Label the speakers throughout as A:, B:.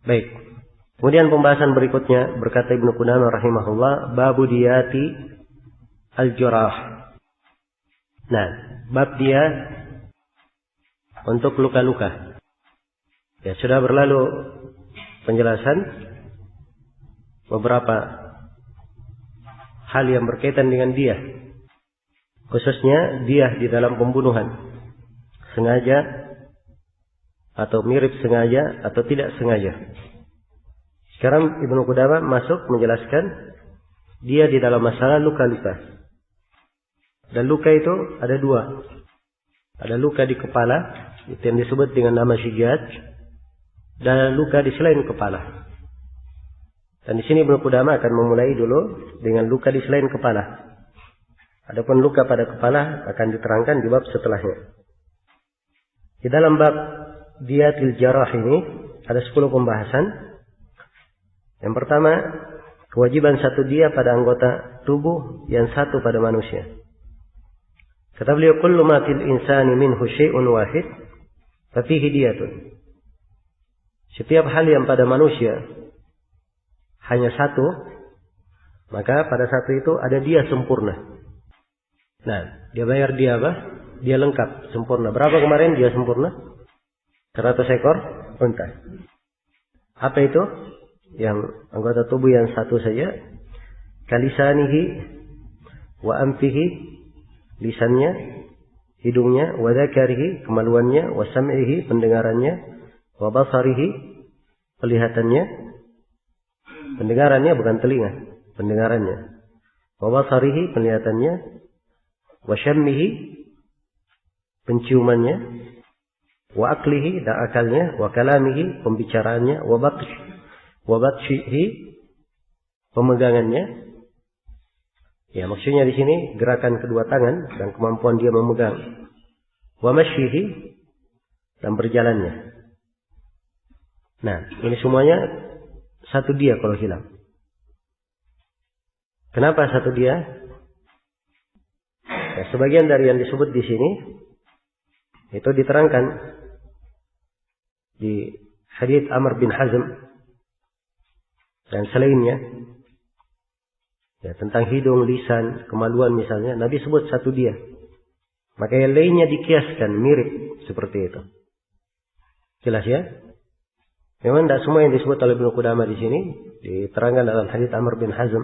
A: Baik. Kemudian pembahasan berikutnya berkata Ibnu Qudamah rahimahullah, babu diyati al-jurah. Nah, bab dia untuk luka-luka. Ya, sudah berlalu penjelasan beberapa hal yang berkaitan dengan dia, khususnya dia di dalam pembunuhan, sengaja atau mirip sengaja atau tidak sengaja. Sekarang Ibnu Qudamah masuk menjelaskan dia di dalam masalah luka-luka. Dan luka itu ada dua. Ada luka di kepala, itu yang disebut dengan nama syijaj, dan luka di selain kepala. Dan di sini Ibnu Qudamah akan memulai dulu dengan luka di selain kepala. Adapun luka pada kepala akan diterangkan di bab setelahnya. Di dalam bab diyatil jarah ini ada 10 pembahasan. Yang pertama, kewajiban satu dia pada anggota tubuh yang satu pada manusia. Kata beliau, kullu ma fil insani minhu syai'un wahid fa fihi diyatun. Setiap hal yang pada manusia hanya satu, maka pada satu itu ada dia sempurna. Nah, dia bayar dia apa? Dia lengkap, sempurna. Berapa kemarin dia sempurna? 100 ekor unta. Apa itu? Yang anggota tubuh yang satu saja. Kalisanihi wa amfihi, lisannya, hidungnya, wa dzakarihi, kemaluannya, wa sam'ihi, pendengarannya, wa basarihi, pelihatannya. Pendengarannya bukan telinga, pendengarannya. Wa basarihi, penglihatannya, wa syammihi, penciumannya, wa aklihi, dan akalnya, wa kalamihi, pembicaraannya, wa batshihi, pemegangannya. Ya, maksudnya di sini gerakan kedua tangan dan kemampuan dia memegang. Wa masyihi, dan berjalannya. Nah, ini semuanya satu dia kalau hilang. Kenapa satu dia? Ya, sebagian dari yang disebut di sini itu diterangkan di hadits Amr bin Hazm dan selainnya, ya, tentang hidung, lisan, kemaluan misalnya, Nabi sebut satu dia. Maka yang lainnya dikiaskan mirip seperti itu. Jelas ya? Memang tidak semua yang disebut oleh Ibnu Qudamah di sini diterangkan dalam hadits Amr bin Hazm.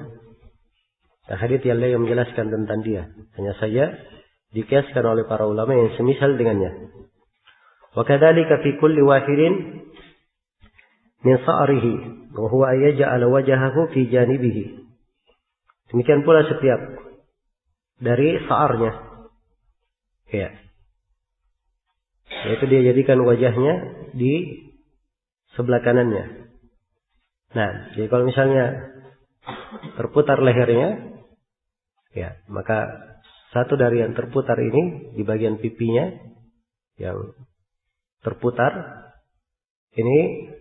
A: Dan hadits yang lain yang menjelaskan tentang dia. Hanya saja dikiaskan oleh para ulama yang semisal dengannya. Wa kadzalika fi kulli wahidin min sa'rihi wa huwa ayja'ala wajhahu fi janibihi. Demikian pula setiap dari sa'arnya. Ya. Yaitu dia jadikan wajahnya di sebelah kanannya. Nah, jadi kalau misalnya terputar lehernya, ya, maka satu dari yang terputar ini di bagian pipinya yang terputar ini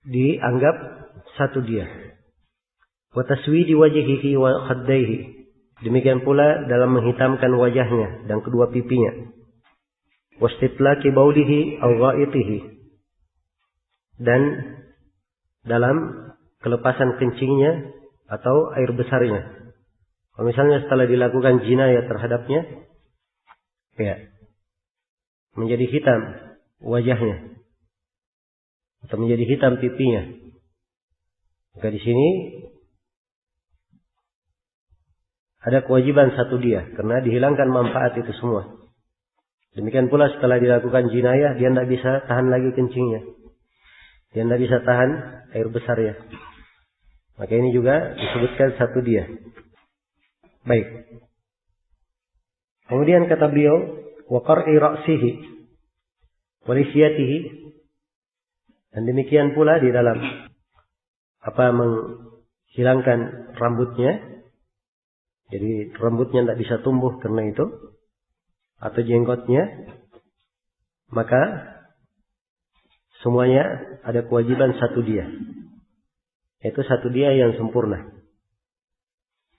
A: dianggap satu dia. Wa taswidi wajhihi wa khaddaihi. Demikian pula dalam menghitamkan wajahnya dan kedua pipinya. Wastitlaqi baulihi aw ghaitihi. Dan dalam kelepasan kencingnya atau air besarnya. Kalau misalnya setelah dilakukan jinayah terhadapnya, ya, menjadi hitam wajahnya atau menjadi hitam pipinya, maka di sini ada kewajiban satu dia karena dihilangkan manfaat itu semua. Demikian pula setelah dilakukan jinayah, dia tidak bisa tahan lagi kencingnya, dia tidak bisa tahan air besarnya, maka ini juga disebutkan satu dia. Baik. Kemudian kata beliau, wa qar'i ra'sihi wa lisyatihi, dan demikian pula di dalam menghilangkan rambutnya. Jadi rambutnya tidak bisa tumbuh karena itu, atau jenggotnya, maka semuanya ada kewajiban satu dia. Yaitu satu dia yang sempurna.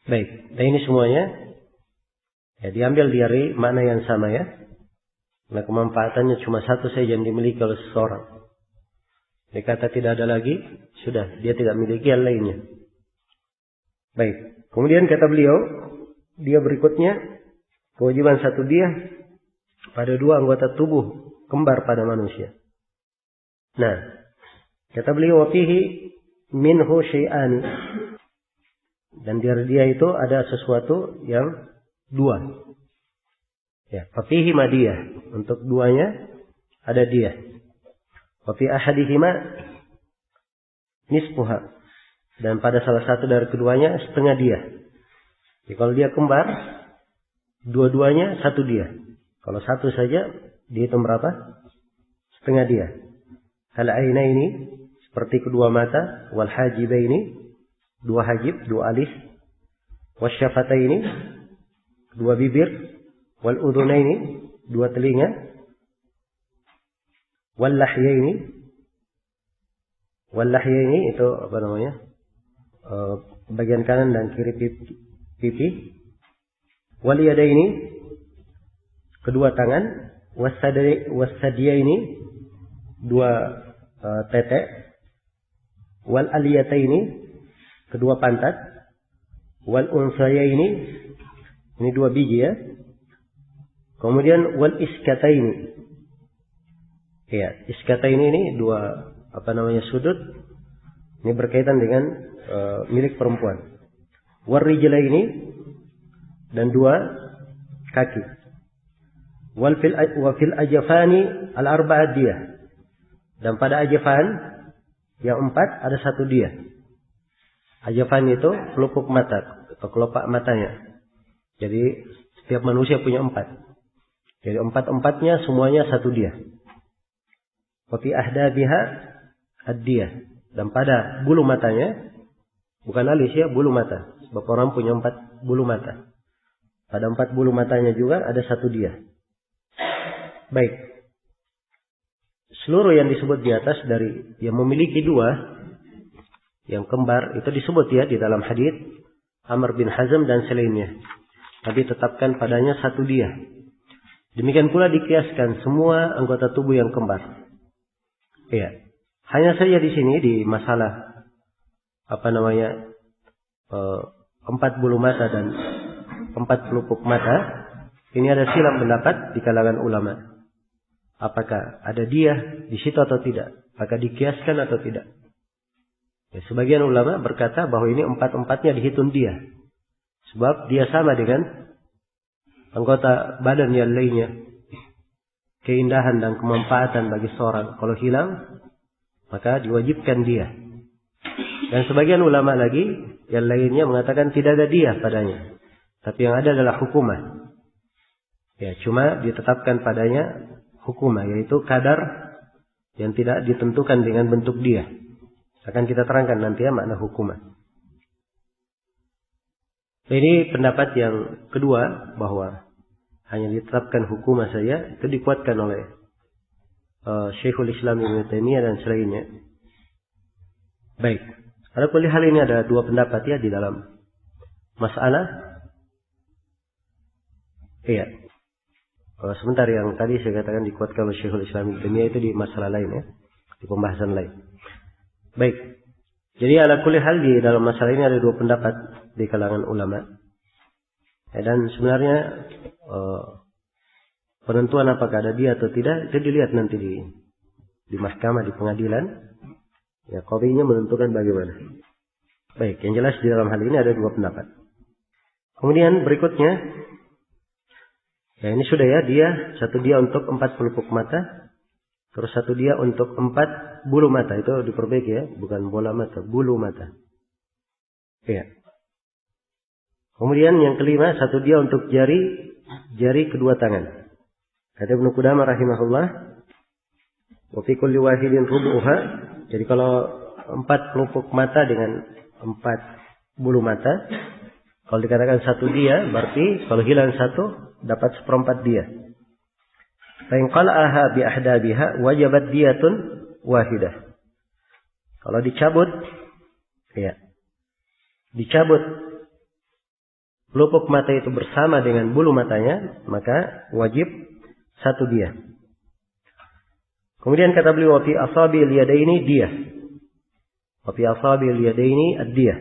A: Baik, dan ini semuanya ya diambil dari makna yang sama ya. Nah, kemanfaatannya cuma satu saja yang dimiliki oleh seseorang. Dikata tidak ada lagi, sudah, dia tidak memiliki yang lainnya. Baik. Kemudian kata beliau, dia berikutnya, kewajiban satu dia pada dua anggota tubuh kembar pada manusia. Nah, kata beliau, wafihi minhu syai'ani. Dan dari dia itu ada sesuatu yang dua. Ya, wafihi madiyah. Untuk duanya ada dia. Wafi ahadihima nisfuha. Dan pada salah satu dari keduanya setengah dia. Jadi kalau dia kembar, dua-duanya satu dia. Kalau satu saja, dihitung berapa? Setengah dia. Hal ainaini, seperti kedua mata. Wal hajibaini, dua hajib, dua alis. Wasyafataini, dua bibir. Wal udhunaini, dua telinga. Wal lahyaini, itu apa namanya? Bagian kanan dan kiri pipi. Wal yadaini, kedua tangan. Wasadiyaini, dua tete. Wal aliyataini, kedua pantat. Wal unsayaini, ini dua biji ya. Kemudian wal iskataini. Ya, iskataini ini dua apa namanya sudut. Ini berkaitan dengan milik perempuan. Warrijlaini, dan dua kaki. Wa fil ajafani al-arba'ah diyah. Dan pada ajafan yang 4 ada satu dia. Ajafan itu pelupuk mata atau kelopak matanya. Jadi setiap manusia punya 4. Jadi 4-4-nya semuanya satu dia. Wa fi ahdabiha ad-diyah. Dan pada bulu matanya, bukan alis ya, bulu mata. Sebab orang punya 4 bulu mata. Pada 4 bulu matanya juga ada satu dia. Baik. Seluruh yang disebut di atas dari yang memiliki dua, yang kembar, itu disebut ya di dalam hadits Amr bin Hazm dan selainnya. Nabi tetapkan padanya satu dia. Demikian pula dikiaskan semua anggota tubuh yang kembar. Iya. Hanya saja di sini di masalah apa namanya 4 bulu mata dan 4 pelupuk mata, ini ada silang pendapat di kalangan ulama. Apakah ada dia di situ atau tidak? Apakah dikiaskan atau tidak? Ya, sebagian ulama berkata bahwa ini 4-4-nya dihitung dia. Sebab dia sama dengan anggota badan yang lainnya. Keindahan dan kemanfaatan bagi seorang. Kalau hilang, maka diwajibkan dia. Dan sebagian ulama lagi yang lainnya mengatakan tidak ada dia padanya. Tapi yang ada adalah hukumah. Ya, cuma ditetapkan padanya hukumah, yaitu kadar yang tidak ditentukan dengan bentuk dia. Akan kita terangkan nanti ya makna hukumah. Ini pendapat yang kedua, bahwa hanya ditetapkan hukumah saja, itu dikuatkan oleh Syekhul Islam Ibnu Taimiyah dan selainnya. Baik. Adapun hal ini ada dua pendapat ya di dalam masalah. Iya. Sebentar, yang tadi saya katakan dikuatkan oleh Syekhul Islam Ibnu Taimiyah itu di masalah lain ya, di pembahasan lain. Baik. Jadi ala kulli hal di dalam masalah ini ada dua pendapat di kalangan ulama. Ya, dan sebenarnya penentuan apakah ada dia atau tidak itu dilihat nanti di mahkamah, di pengadilan. Ya, qadhinya menentukan bagaimana. Baik, yang jelas di dalam hal ini ada dua pendapat. Kemudian berikutnya, ya ini sudah ya, dia satu dia untuk 4 pelupuk mata, terus satu dia untuk 4 bulu mata. Itu diperbaiki ya, bukan bola mata, bulu mata. Ya. Kemudian yang kelima, satu dia untuk jari kedua tangan. Kata Ibnu Qudamah rahimahullah, wa fi kulli wahidin rubuha. Jadi kalau 4 pelupuk mata dengan 4 bulu mata, kalau dikatakan satu dia, berarti kalau hilang satu dapat 1/4 dia. Fa in qala'aha bi ahdabiha wajabat diyatun wahidah. Kalau dicabut, ya, dicabut pelupuk mata itu bersama dengan bulu matanya, maka wajib satu dia. Kemudian kata beliau, wa fi asabil yadaini diyah. Wa fi asabil yadaini ad-diyah.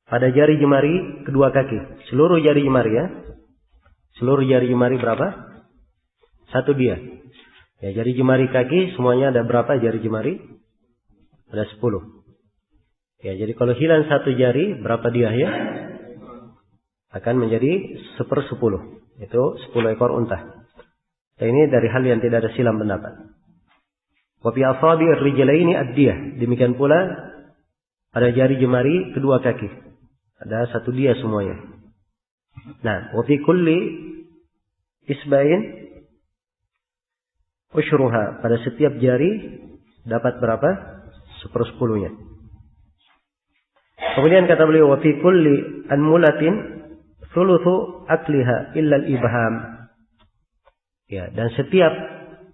A: Pada jari jemari kedua kaki. Seluruh jari jemari ya. Seluruh jari jemari berapa? 1 diyah. Ya, jari jemari kaki semuanya ada berapa jari jemari? Ada 10. Ya, jadi kalau hilang 1 jari berapa diyah ya? Akan menjadi 1/10. Itu 10 ekor unta. Dan ini dari hal yang tidak ada silam pendapat. Wa fi asabi'ir rijlaini ad-diyah. Demikian pula pada jari jemari kedua kaki. Ada 1 diyah semuanya. Nah, wa fi kulli isba'in usyruha. Pada setiap jari dapat berapa? 1/10-nya. Kemudian kata beliau, wa fi kulli anmulatin thuluthu akliha illa al-ibham. Ya, dan setiap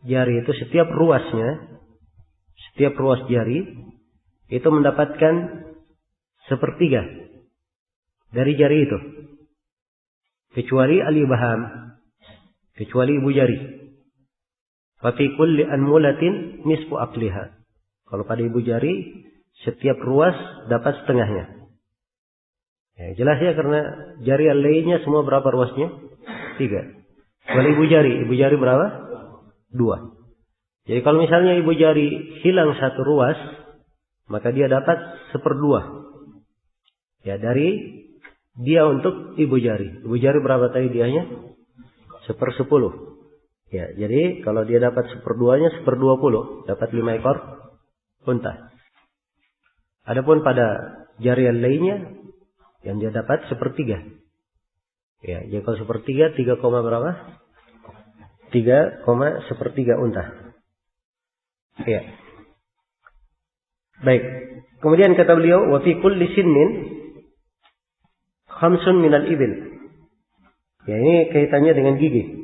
A: jari itu, setiap ruasnya, setiap ruas jari itu mendapatkan 1/3 dari jari itu, kecuali al-ibham, kecuali ibu jari. Wa fi kulli anmulatin nisfu aqliha. Kalau pada ibu jari setiap ruas dapat setengahnya. Ya, jelas ya, karena jari yang lainnya semua berapa ruasnya? 3. Kalau ibu jari berapa? 2. Jadi kalau misalnya ibu jari hilang 1 ruas, maka dia dapat 1/2. Ya, dari dia untuk ibu jari. Ibu jari berapa tadi dianya? 1/10. Ya, jadi kalau dia dapat 1/2-nya 1/20, dapat 5 ekor unta. Adapun pada jari yang lainnya, yang dia dapat 1/3. Ya, jadi kalau 1/3, 3, berapa? 3,1/3 unta. Ya. Baik. Kemudian kata beliau, wa fi kulli sinnin khamsun minal ibil. Ya, ini kaitannya dengan gigi.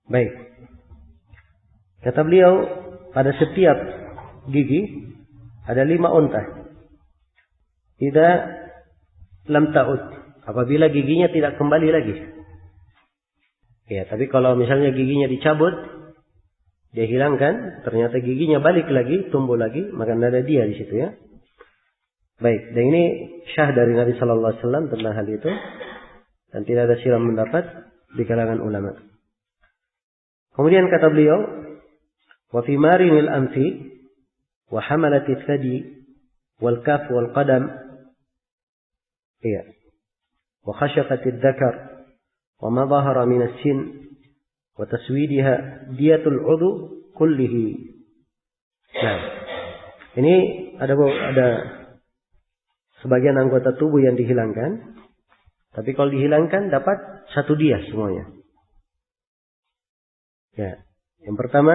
A: Baik. Kata beliau, pada setiap gigi ada 5 unta. Tidak lam ta'ud. Apabila giginya tidak kembali lagi. Ya, tapi kalau misalnya giginya dicabut, dia hilangkan, ternyata giginya balik lagi, tumbuh lagi, maka ada dia di situ ya. Baik, dan ini syah dari Nabi sallallahu alaihi wasallam tentang hal itu, dan tidak ada silam pendapat di kalangan ulama. Kemudian kata beliau, wa fi marinil anfi wa hamalati thadi wal kaf wal qadam, iya, wa khashafati dzakar wa ma dhahara min as-sin wa taswidiha diyatul udhu kullihi. Nah, ini ada sebagian anggota tubuh yang dihilangkan, tapi kalau dihilangkan dapat 1 diyah semuanya. Ya, yang pertama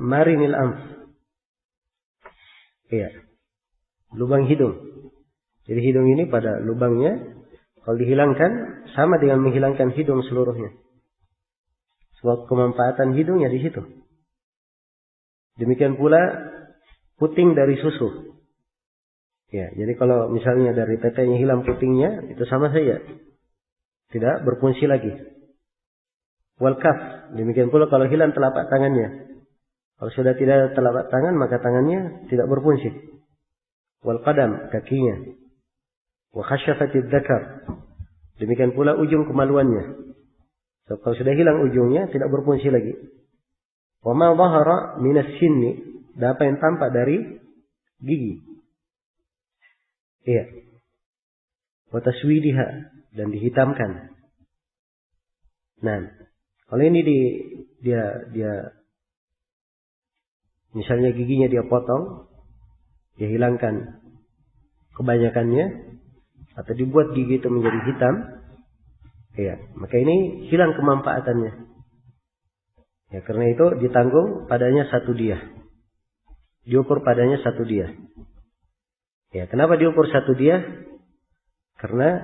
A: marinil anf. Iya, lubang hidung. Jadi hidung ini pada lubangnya, kalau dihilangkan sama dengan menghilangkan hidung seluruhnya. Sebab kemanfaatan hidungnya di situ. Demikian pula puting dari susu. Ya, jadi kalau misalnya dari tetenya hilang putingnya, itu sama saja, tidak berfungsi lagi. Wal kaf, demikian pula kalau hilang telapak tangannya. Kalau sudah tidak ada telapak tangan, maka tangannya tidak berfungsi. Wal qadam, kakinya. Wa khasyafatid dzakar, demikian pula ujung kemaluannya. So, kalau sudah hilang ujungnya, tidak berfungsi lagi. Wa ma dhahara minas sinni, dan apa yang tampak dari gigi. Iya. Wa taswidiha, dan dihitamkan. Nah, kalau ini dia misalnya giginya dia potong, dia hilangkan kebanyakannya, atau dibuat gigi itu menjadi hitam, ya, maka ini hilang kemanfaatannya. Ya, karena itu ditanggung padanya 1 diyah. Diukur padanya 1 diyah. Ya, kenapa diukur 1 diyah? Karena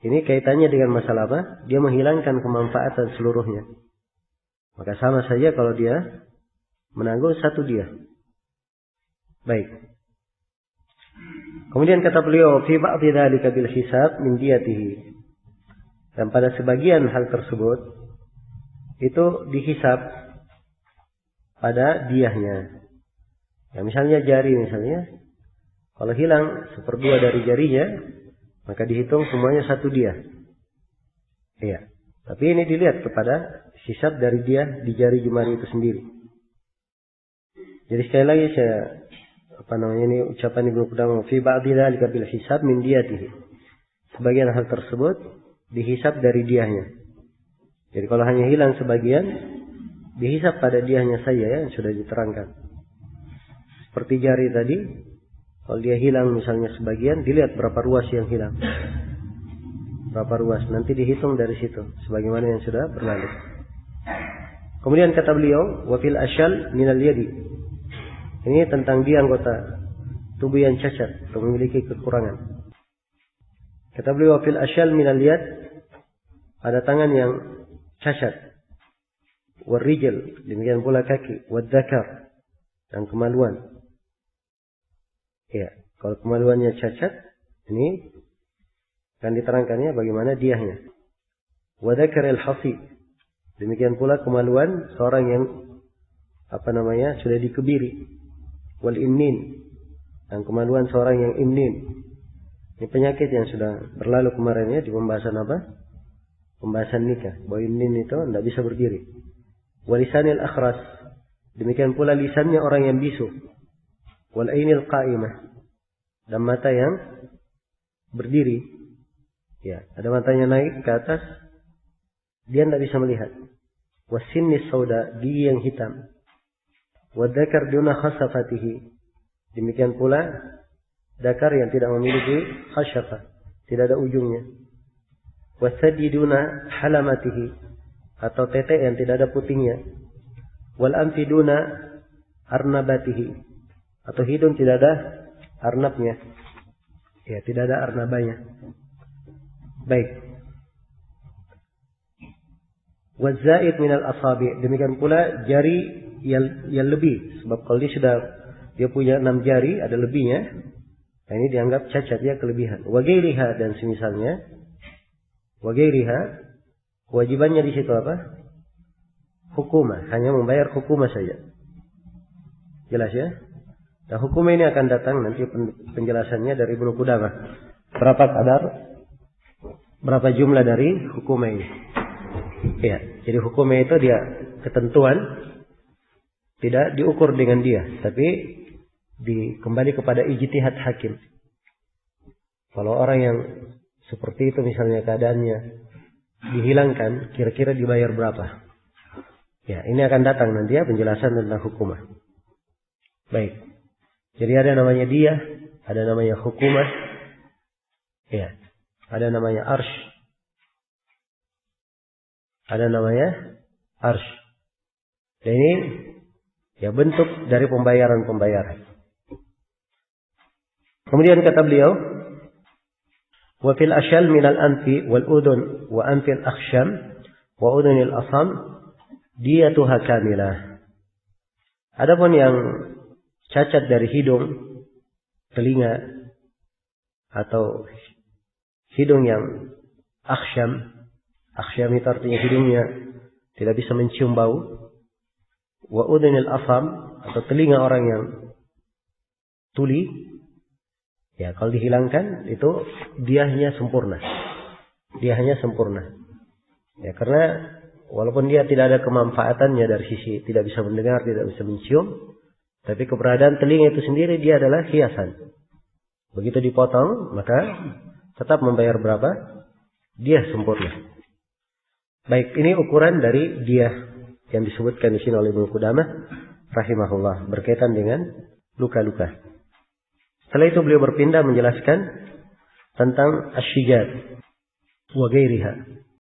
A: ini kaitannya dengan masalah apa? Dia menghilangkan kemanfaatan seluruhnya. Maka sama saja kalau dia menanggung 1 diyah. Baik. Kemudian kata beliau, fi ba'dhi dzalika bil hisab min diyatihi. Dan pada sebagian hal tersebut itu dihisab pada diahnya. Ya, misalnya jari misalnya, kalau hilang 1/2 dari jarinya, maka dihitung semuanya 1 diah. Iya. Tapi ini dilihat kepada hisab dari diah di jari jemari itu sendiri. Jadi sekali lagi saya ini ucapan Ibnu Qudamah fi ba'dhi dzalika bil hisab min diyatihi. Sebagian hal tersebut dihisab dari diahnya. Jadi kalau hanya hilang sebagian, dihisab pada diahnya saja ya, yang sudah diterangkan. Seperti jari tadi, kalau dia hilang misalnya sebagian, dilihat berapa ruas yang hilang. Berapa ruas, nanti dihitung dari situ, sebagaimana yang sudah berlalu. Kemudian kata beliau, wa fil asyal minal yadi. Ini tentang dia anggota tubuh yang cacat atau memiliki kekurangan. Kata beliau, wa fil asyal minal yad, ada tangan yang cacat. Wal rijal, demikian pula kaki. Wal dzakar, dan kemaluan. Ya, kalau kemaluannya cacat, ini akan diterangkannya bagaimana diahnya. Wa dzakar al-hasi, demikian pula kemaluan seorang yang sudah dikebiri. Wal imnin, dan kemaluan seorang yang imnin. Ini penyakit yang sudah berlalu kemarin ya di pembahasan apa? Pembahasan nikah. Bahwa imnin itu tidak bisa berdiri. Wal lisanil akhras, demikian pula lisannya orang yang bisu. Wal ainil qa'imah, dan mata yang berdiri. Ya, ada matanya naik ke atas, dia tidak bisa melihat. Wasinnis sauda, gigi yang hitam. Wadakar duna khasafatihi, demikian pula dakar yang tidak memiliki khasafah, tidak ada ujungnya. Wasadi duna halamatihi, atau tete yang tidak ada putingnya. Wal anfi duna arnabatihi, atau hidung tidak ada arnabnya. Ya, tidak ada arnabanya. Baik. Wazaid minal asabi, demikian pula jari yang lebih, sebab kalau dia punya 6 jari, ada lebihnya, nah ini dianggap cacat ya, kelebihan. Wagairiha, dan semisalnya. Wagairiha, kewajibannya di situ apa? Hukumah, hanya membayar hukumah saja. Jelas ya? Nah, hukumah ini akan datang nanti penjelasannya dari Ibnu Qudamah. Berapa jumlah dari hukumah ini? Ya, jadi hukumah itu dia ketentuan, tidak diukur dengan dia, tapi kembali kepada ijtihad hakim. Kalau orang yang seperti itu misalnya keadaannya dihilangkan, kira-kira dibayar berapa? Ya, ini akan datang nanti ya penjelasan tentang hukumah. Baik. Jadi ada namanya dia, ada namanya hukumah. Ya. Ada namanya arsh. Ada namanya arsh. Dan ini ya bentuk dari pembayaran. Kemudian kata beliau, wa fil asyal minal anfi wal udun wa anfil akhsham wa udunil asam diyatuha kamilah. Adapun yang cacat dari hidung, telinga, atau hidung yang akhsham itu artinya hidungnya tidak bisa mencium bau. Wa udunil asam, atau telinga orang yang tuli, ya kalau dihilangkan itu diahnya sempurna. Ya, karena walaupun dia tidak ada kemanfaatannya dari sisi tidak bisa mendengar, tidak bisa mencium, tapi keberadaan telinga itu sendiri dia adalah hiasan. Begitu dipotong, maka tetap membayar berapa? Diah sempurna. Baik, ini ukuran dari diah yang disebutkan di sini oleh Ibnu Qudamah rahimahullah berkaitan dengan luka-luka. Setelah itu beliau berpindah menjelaskan tentang asyijat wa ghairiha.